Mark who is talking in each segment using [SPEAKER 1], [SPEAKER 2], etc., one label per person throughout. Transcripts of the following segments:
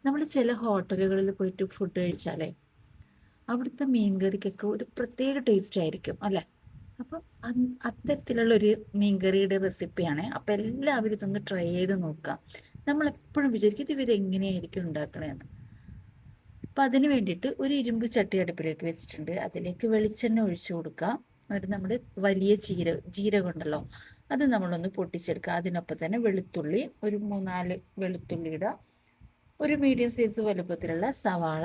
[SPEAKER 1] നമ്മൾ ചില ഹോട്ടലുകളിൽ പോയിട്ട് ഫുഡ് കഴിച്ചാലേ അവിടുത്തെ മീൻ കറിക്കൊക്കെ ഒരു പ്രത്യേക ടേസ്റ്റ് ആയിരിക്കും അല്ലേ. അപ്പം അത്തരത്തിലുള്ളൊരു മീൻ കറിയുടെ റെസിപ്പിയാണ്. അപ്പം എല്ലാവരും ഇതൊന്ന് ട്രൈ ചെയ്ത് നോക്കാം. നമ്മളെപ്പോഴും വിചാരിക്കും ഇത് ഇവരെങ്ങനെയായിരിക്കും ഉണ്ടാക്കണതെന്ന്. അപ്പം അതിന് വേണ്ടിയിട്ട് ഒരു ഇരുമ്പ് ചട്ടി അടുപ്പിലേക്ക് വെച്ചിട്ടുണ്ട്. അതിലേക്ക് വെളിച്ചെണ്ണ ഒഴിച്ചു കൊടുക്കുക. എന്നിട്ട് നമ്മൾ വലിയ ജീരകം ഉണ്ടല്ലോ, അത് നമ്മളൊന്ന് പൊട്ടിച്ചെടുക്കുക. അതിനൊപ്പം തന്നെ വെളുത്തുള്ളി ഒരു 3-4 വെളുത്തുള്ളി ഇടുക. ഒരു മീഡിയം സൈസ് വലുപ്പത്തിലുള്ള സവാള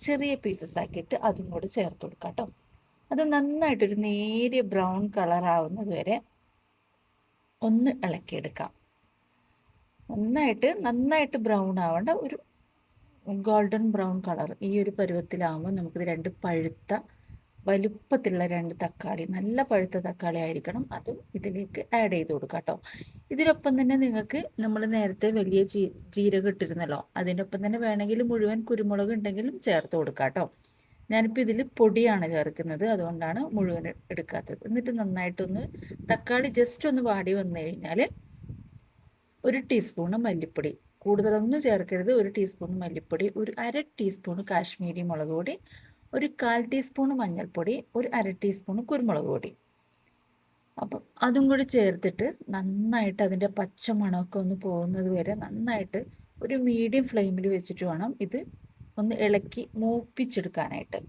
[SPEAKER 1] ചെറിയ പീസസ് ആക്കിയിട്ട് അതും കൂടി ചേർത്ത് കൊടുക്കുക കേട്ടോ. അത് നന്നായിട്ടൊരു നേരിയ ബ്രൗൺ കളർ ആവുന്നത് വരെ ഒന്ന് ഇളക്കിയെടുക്കാം. നന്നായിട്ട് ബ്രൗൺ ആവേണ്ട, ഒരു ഗോൾഡൻ ബ്രൗൺ കളർ ഈ ഒരു പരുവത്തിലാവുമ്പോൾ നമുക്കിത് 2 പഴുത്ത വലുപ്പത്തിലുള്ള 2 തക്കാളി, നല്ല പഴുത്ത തക്കാളി ആയിരിക്കണം, അതും ഇതിലേക്ക് ആഡ് ചെയ്ത് കൊടുക്കാം കേട്ടോ. ഇതിനൊപ്പം തന്നെ നിങ്ങൾക്ക് നമ്മൾ നേരത്തെ വലിയ ജീരകം ഇട്ടിരുന്നല്ലോ, അതിനൊപ്പം തന്നെ വേണമെങ്കിൽ മുഴുവൻ കുരുമുളക് ഉണ്ടെങ്കിലും ചേർത്ത് കൊടുക്കാം കേട്ടോ. ഞാനിപ്പോൾ ഇതിൽ പൊടിയാണ് ചേർക്കുന്നത്, അതുകൊണ്ടാണ് മുഴുവൻ എടുക്കാത്തത്. എന്നിട്ട് നന്നായിട്ടൊന്ന് തക്കാളി ജസ്റ്റ് ഒന്ന് വാടി വന്നു കഴിഞ്ഞാൽ 1 ടീസ്പൂണ് മല്ലിപ്പൊടി, കൂടുതലൊന്നും ചേർക്കരുത്, 1 ടീസ്പൂൺ മല്ലിപ്പൊടി, ഒരു 1/2 ടീസ്പൂൺ കാശ്മീരി മുളക് പൊടി, ഒരു 1/4 ടീസ്പൂൺ മഞ്ഞൾപ്പൊടി, ഒരു 1/2 ടീസ്പൂൺ കുരുമുളക് പൊടി. അപ്പം അതും കൂടി ചേർത്തിട്ട് നന്നായിട്ട് അതിൻ്റെ പച്ചമണമൊക്കെ ഒന്ന് പോകുന്നത് വരെ നന്നായിട്ട് ഒരു മീഡിയം ഫ്ലെയിമിൽ വെച്ചിട്ട് വേണം ഇത് ഒന്ന് ഇളക്കി മൂപ്പിച്ചെടുക്കാനായിട്ട്.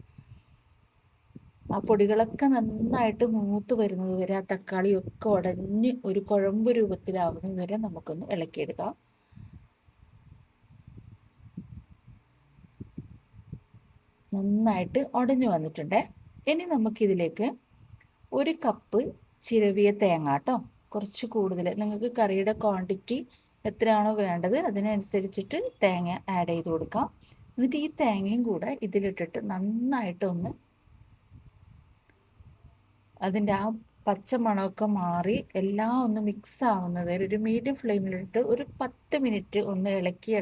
[SPEAKER 1] ആ പൊടികളൊക്കെ നന്നായിട്ട് മൂത്ത് വരുന്നത് വരെ, ആ തക്കാളിയൊക്കെ ഉടഞ്ഞ് ഒരു കുഴമ്പ് രൂപത്തിലാവുന്നത് വരെ നമുക്കൊന്ന് ഇളക്കിയെടുക്കാം. നന്നായിട്ട് ഉടഞ്ഞു വന്നിട്ടുണ്ട്. ഇനി നമുക്കിതിലേക്ക് 1 കപ്പ് ചിരവിയ തേങ്ങ കേട്ടോ, കുറച്ച് കൂടുതൽ, നിങ്ങൾക്ക് കറിയുടെ ക്വാണ്ടിറ്റി എത്രയാണോ വേണ്ടത് അതിനനുസരിച്ചിട്ട് തേങ്ങ ആഡ് ചെയ്ത് കൊടുക്കാം. എന്നിട്ട് ഈ തേങ്ങയും കൂടെ ഇതിലിട്ടിട്ട് നന്നായിട്ടൊന്ന് അതിൻ്റെ ആ പച്ചമണമൊക്കെ മാറി എല്ലാം ഒന്ന് മിക്സ് ആവുന്നത് വരെ ഒരു മീഡിയം ഫ്ലെയിമിലിട്ട് ഒരു 10 മിനിറ്റ് ഒന്ന് ഇളക്കി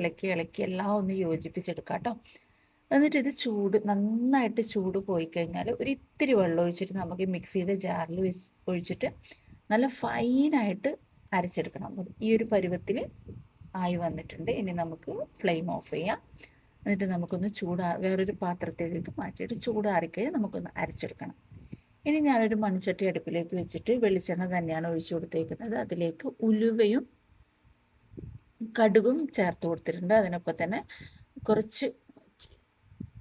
[SPEAKER 1] എല്ലാം ഒന്ന് യോജിപ്പിച്ചെടുക്കാം കേട്ടോ. എന്നിട്ട് ഇത് നന്നായിട്ട് ചൂട് പോയി കഴിഞ്ഞാൽ ഒരു ഇത്തിരി വെള്ളം ഒഴിച്ചിട്ട് നമുക്ക് മിക്സിയുടെ ജാറിൽ ഒഴിച്ചിട്ട് നല്ല ഫൈനായിട്ട് അരച്ചെടുക്കണം. ഈ ഒരു പരുവത്തിൽ ആയി വന്നിട്ടുണ്ട്. ഇനി നമുക്ക് ഫ്ലെയിം ഓഫ് ചെയ്യാം. എന്നിട്ട് നമുക്കൊന്ന് വേറൊരു പാത്രത്തിലേക്ക് മാറ്റിയിട്ട് ചൂടാറിക്കഴിഞ്ഞ് നമുക്കൊന്ന് അരച്ചെടുക്കണം. ഇനി ഞാനൊരു മൺചട്ടി അടുപ്പിലേക്ക് വെച്ചിട്ട് വെളിച്ചെണ്ണ തന്നെയാണ് ഒഴിച്ചു കൊടുത്തേക്കുന്നത്. അതിലേക്ക് ഉലുവയും കടുകും ചേർത്ത് കൊടുത്തിട്ടുണ്ട്. അതിനൊപ്പം തന്നെ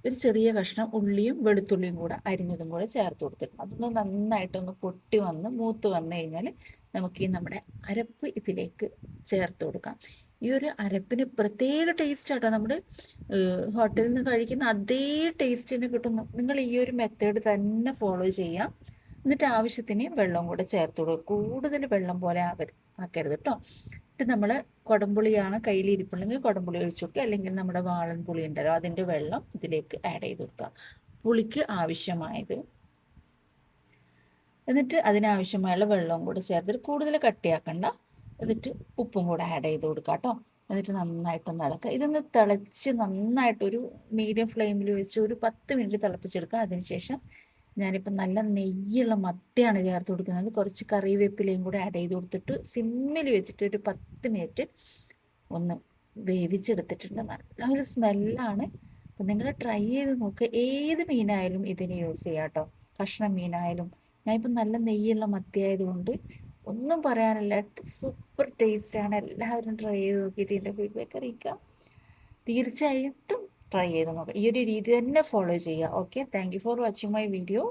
[SPEAKER 1] ഒരു ചെറിയ കഷ്ണം ഉള്ളിയും വെളുത്തുള്ളിയും കൂടെ അരിഞ്ഞതും കൂടെ ചേർത്ത് കൊടുത്തിട്ടുണ്ട്. അതൊന്ന് നന്നായിട്ടൊന്ന് പൊട്ടി മൂത്ത് വന്നു കഴിഞ്ഞാൽ നമുക്ക് നമ്മുടെ അരപ്പ് ഇതിലേക്ക് ചേർത്ത് കൊടുക്കാം. ഈ ഒരു അരപ്പിന് പ്രത്യേക ടേസ്റ്റ് ആട്ടോ. നമ്മൾ ഹോട്ടലിൽ നിന്ന് കഴിക്കുന്ന അതേ ടേസ്റ്റിന് കിട്ടുന്നു. നിങ്ങൾ ഈ ഒരു മെത്തേഡ് തന്നെ ഫോളോ ചെയ്യാം. എന്നിട്ട് ആവശ്യത്തിന് വെള്ളം കൂടെ ചേർത്ത് കൊടുക്കുക. കൂടുതൽ വെള്ളം പോലെ ആക്കരുത് കേട്ടോ. എന്നിട്ട് നമ്മൾ കുടംപുളിയാണ് കയ്യിലിരിപ്പുണ്ടെങ്കിൽ കുടംപുളി ഒഴിച്ചു കൊടുക്കുക, അല്ലെങ്കിൽ നമ്മുടെ വാളൻ പുളി ഉണ്ടല്ലോ അതിൻ്റെ വെള്ളം ഇതിലേക്ക് ആഡ് ചെയ്ത് കൊടുക്കുക, പുളിക്ക് ആവശ്യമായത്. എന്നിട്ട് അതിനാവശ്യമായുള്ള വെള്ളവും കൂടെ ചേർത്തിട്ട് കൂടുതൽ കട്ടിയാക്കണ്ട. എന്നിട്ട് ഉപ്പും കൂടെ ആഡ് ചെയ്ത് കൊടുക്കുക കേട്ടോ. എന്നിട്ട് നന്നായിട്ടൊന്ന് ഇളക്കുക. ഇതൊന്ന് തിളച്ച് നന്നായിട്ടൊരു മീഡിയം ഫ്ലെയിമിൽ വെച്ച് ഒരു 10 മിനിറ്റ് തിളപ്പിച്ചെടുക്കുക. അതിനുശേഷം ഞാനിപ്പോൾ നല്ല നെയ്യുള്ള മത്തിയാണ് ചേർത്ത് കൊടുക്കുന്നത്. കുറച്ച് കറിവേപ്പിലയും കൂടെ ആഡ് ചെയ്ത് കൊടുത്തിട്ട് സിമ്മിൽ വെച്ചിട്ട് ഒരു 10 മിനിറ്റ് ഒന്ന് വേവിച്ചെടുത്തിട്ടുണ്ട്. നല്ലൊരു സ്മെല്ലാണ്. അപ്പം നിങ്ങൾ ട്രൈ ചെയ്ത് നോക്കുക. ഏത് മീനായാലും ഇതിന് യൂസ് ചെയ്യാം കേട്ടോ, കഷ്ണം മീനായാലും. ഞാനിപ്പോൾ നല്ല നെയ്യുള്ള മത്തി ആയതുകൊണ്ട് ഒന്നും പറയാനില്ല, സൂപ്പർ ടേസ്റ്റാണ്. എല്ലാവരും ട്രൈ ചെയ്ത് നോക്കിയിട്ട് എൻ്റെ ഫീഡ്ബാക്ക് അറിയിക്കുക. തീർച്ചയായിട്ടും ട്രൈ ചെയ്ത് നോക്കുക. ഈ ഒരു രീതി തന്നെ ഫോളോ ചെയ്യുക. Okay, thank you for watching my video.